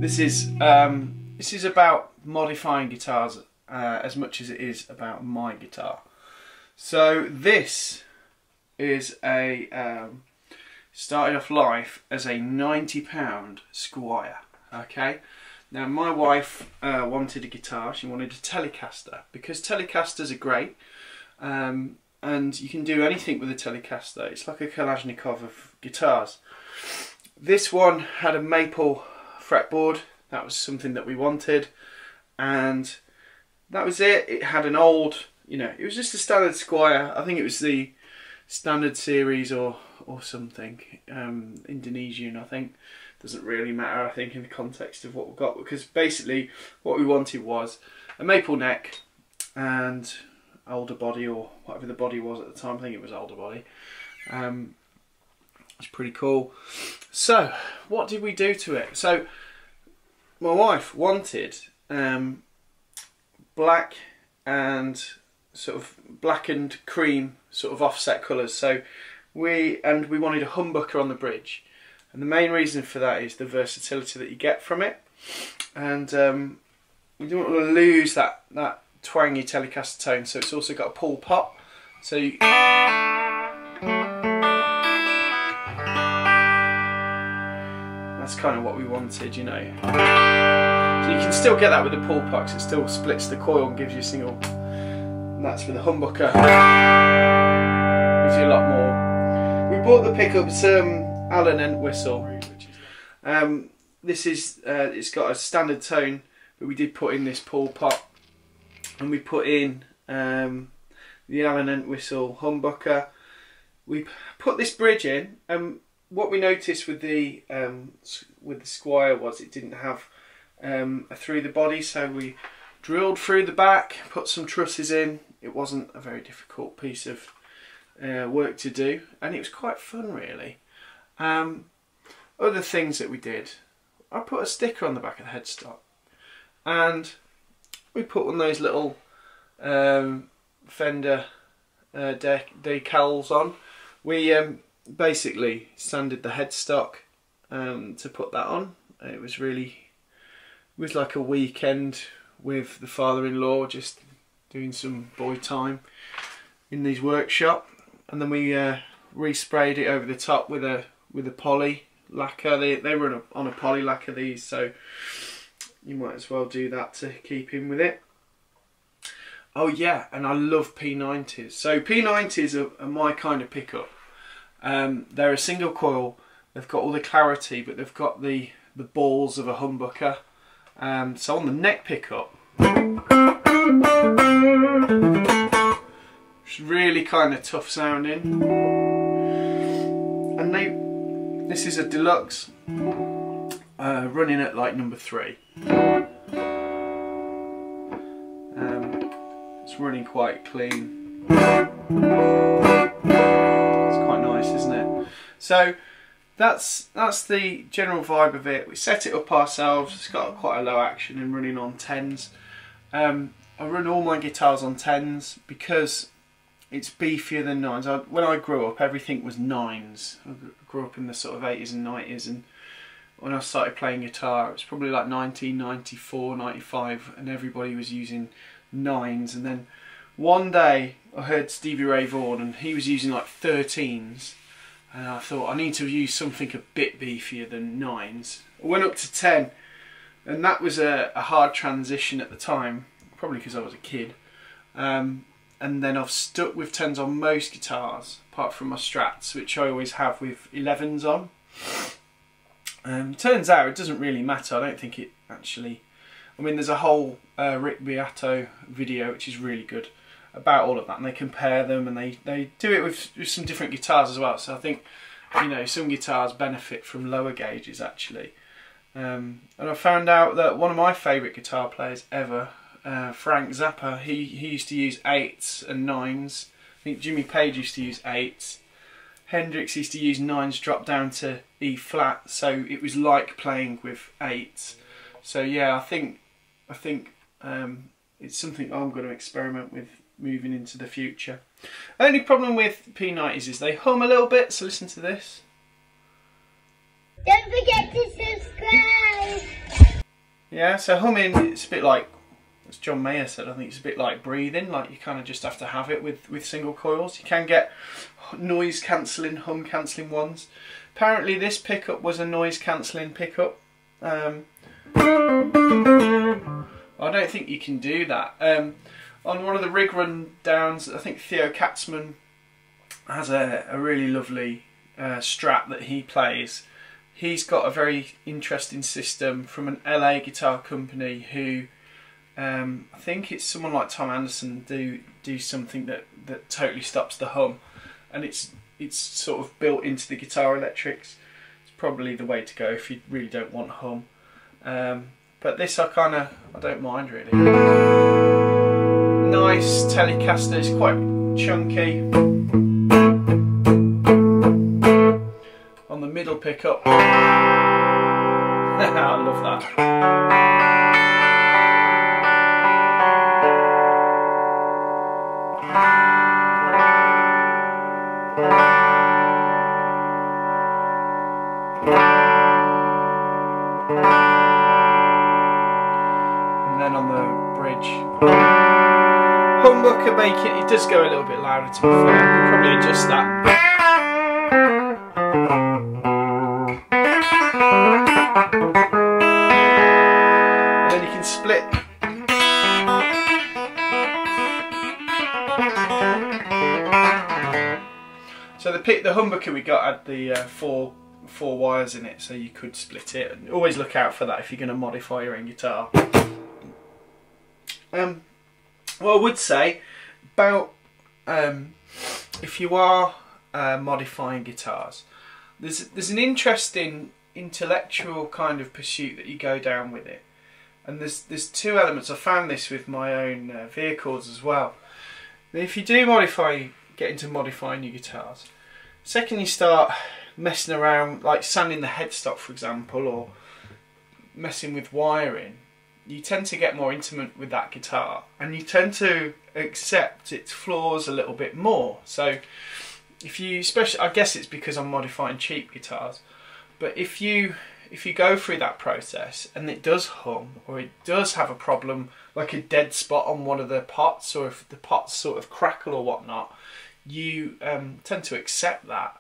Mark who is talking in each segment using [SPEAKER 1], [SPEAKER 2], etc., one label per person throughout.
[SPEAKER 1] This is about modifying guitars as much as it is about my guitar. So this is a started off life as a £90 Squire. Okay, now my wife wanted a guitar. She wanted a Telecaster because Telecasters are great, and you can do anything with a Telecaster. It's like a Kalashnikov of guitars. This one had a maple fretboard. That was something that we wanted, and that was it. It had an old, it was just a standard Squire. I think it was the standard series or something, Indonesian, I think. Doesn't really matter, I think, in the context of what we got, because basically what we wanted was a maple neck and older body, or whatever the body was at the time. I think it was older body. It's pretty cool. So what did we do to it? So my wife wanted black and sort of black and cream sort of offset colours. So we wanted a humbucker on the bridge, and the main reason for that is the versatility that you get from it, and we don't want to lose that twangy Telecaster tone. So it's also got a pull pop, so that's kind of what we wanted, So you can still get that with the pull pop, 'cause it still splits the coil and gives you a single. And that's with the humbucker. Gives you a lot more. We bought the pickup some Allen Entwistle. This is it's got a standard tone, but we did put in this pull pop, and we put in the Allen Entwistle humbucker. We put this bridge in, and what we noticed with the Squire was it didn't have a through the body, so we drilled through the back, put some trusses in. It wasn't a very difficult piece of work to do, and it was quite fun, really. Other things that we did, I put a sticker on the back of the headstock, and we put one of those little Fender decals on. We basically sanded the headstock to put that on. It was like a weekend with the father-in-law, just doing some boy time in his workshop, and then we resprayed it over the top with a poly lacquer. They were on a poly lacquer, these, so you might as well do that to keep in with it. Oh yeah, and I love P90s. So P90s are my kind of pickup. They're a single coil. They've got all the clarity, but they've got the balls of a humbucker. So on the neck pickup, it's really kind of tough sounding. And this is a deluxe, running at like number 3. It's running quite clean. It's quite nice, isn't it? So that's the general vibe of it. We set it up ourselves. It's got quite a low action and running on 10s. I run all my guitars on 10s because it's beefier than 9s. When I grew up, everything was 9s. I grew up in the sort of 80s and 90s, and when I started playing guitar, it was probably like 1994, 95, and everybody was using 9s. And then one day I heard Stevie Ray Vaughan, and he was using like 13s, and I thought I need to use something a bit beefier than 9s. I went up to 10, and that was a hard transition at the time, probably because I was a kid. And then I've stuck with 10s on most guitars, apart from my Strats, which I always have with 11s on. Turns out it doesn't really matter. I don't think it actually... I mean, there's a whole Rick Beato video, which is really good, about all of that, and they compare them, and they do it with some different guitars as well. So I think, some guitars benefit from lower gauges, actually. And I found out that one of my favourite guitar players ever, Frank Zappa, he used to use 8s and 9s. I think Jimmy Page used to use 8s. Hendrix used to use 9s dropped down to E flat, so it was like playing with 8s. So yeah, I think it's something I'm going to experiment with moving into the future. Only problem with P90s is they hum a little bit, so listen to this.
[SPEAKER 2] Don't forget to subscribe.
[SPEAKER 1] Yeah, so humming, it's a bit like, as John Mayer said, I think it's a bit like breathing, like you kind of just have to have it with single coils. You can get noise cancelling, hum cancelling ones. Apparently this pickup was a noise cancelling pickup. I don't think you can do that. On one of the rig rundowns, I think Theo Katzman has a really lovely Strat that he plays. He's got a very interesting system from an LA guitar company who, I think it's someone like Tom Anderson, do something that totally stops the hum, and it's sort of built into the guitar electrics. It's probably the way to go if you really don't want hum. But this I don't mind really. Nice Telecaster, it's quite chunky. On the middle pickup, I love that. And then on the bridge, humbucker make it does go a little bit louder to be fair. We'll probably adjust that. And then you can split. So the humbucker we got had the four wires in it, so you could split it. And always look out for that if you're going to modify your own guitar. What I would say about if you are modifying guitars, there's an interesting intellectual kind of pursuit that you go down with it, and there's two elements. I found this with my own vehicles as well. If you do get into modifying your guitars, second you start messing around, like sanding the headstock for example, or messing with wiring, you tend to get more intimate with that guitar and you tend to accept its flaws a little bit more. So if you, especially, I guess it's because I'm modifying cheap guitars, but if you go through that process and it does hum, or it does have a problem like a dead spot on one of the pots, or if the pots sort of crackle or whatnot, you tend to accept that.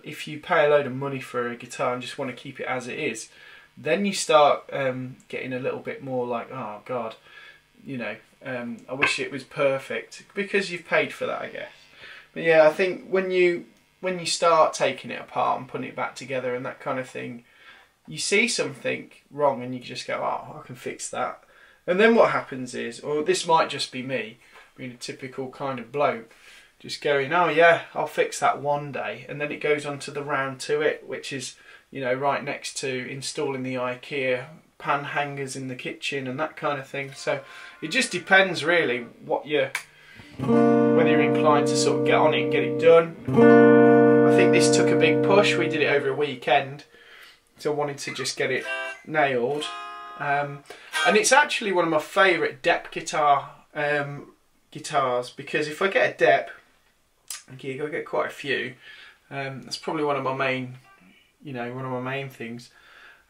[SPEAKER 1] If you pay a load of money for a guitar and just want to keep it as it is, then you start getting a little bit more like, oh god, you know, I wish it was perfect, because you've paid for that, I guess. But yeah, I think when you start taking it apart and putting it back together and that kind of thing, you see something wrong and you just go, oh, I can fix that. And then what happens is, or this might just be me being a typical kind of bloke, just going, oh yeah, I'll fix that one day, and then it goes on to the round to it, which is, you know, right next to installing the IKEA pan hangers in the kitchen and that kind of thing. So it just depends really what whether you're inclined to sort of get on it and get it done. I think this took a big push. We did it over a weekend, so I wanted to just get it nailed. And it's actually one of my favourite Dep guitars, because if I get a Dep gig, I get quite a few. That's probably one of my main, one of my main things.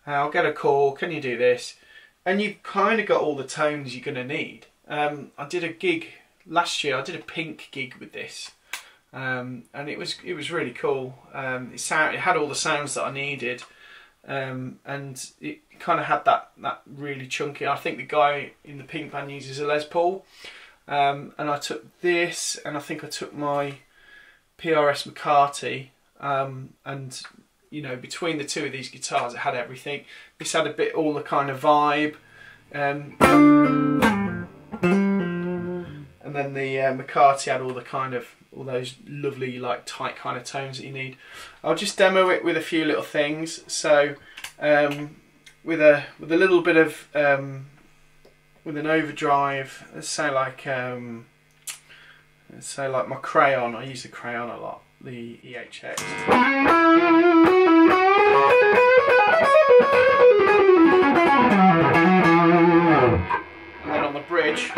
[SPEAKER 1] I'll get a call, can you do this? And you've kind of got all the tones you're going to need. I did a gig last year, I did a Pink gig with this, and it was really cool. It had all the sounds that I needed, and it kind of had that really chunky. I think the guy in the Pink band uses a Les Paul, and I took this, and I think I took my PRS McCarthy, and between the two of these guitars, it had everything. This had a bit all the kind of vibe, and then the McCarthy had all those lovely, like, tight kind of tones that you need. I'll just demo it with a few little things. So with a little bit of with an overdrive, let's say like my Crayon. I use the Crayon a lot, the EHX. And then on the bridge,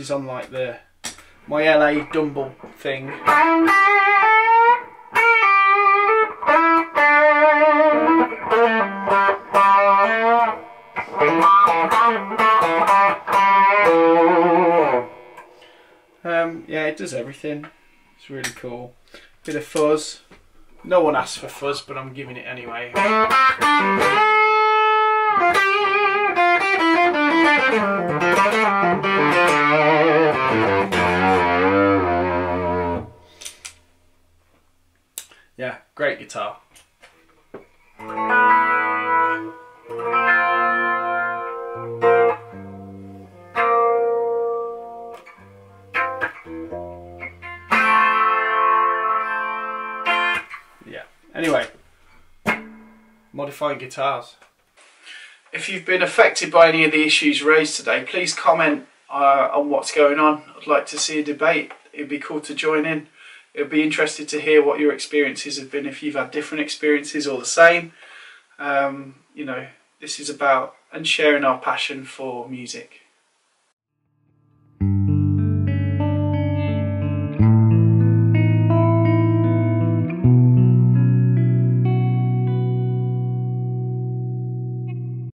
[SPEAKER 1] is on like my LA Dumble thing. Yeah, it does everything. It's really cool. Bit of fuzz. No one asked for fuzz, but I'm giving it anyway. Yeah, great guitar. Yeah, anyway, modifying guitars. If you've been affected by any of the issues raised today, please comment on what's going on. I'd like to see a debate. It'd be cool to join in. It'd be interesting to hear what your experiences have been, if you've had different experiences or the same. You know, this is about and sharing our passion for music.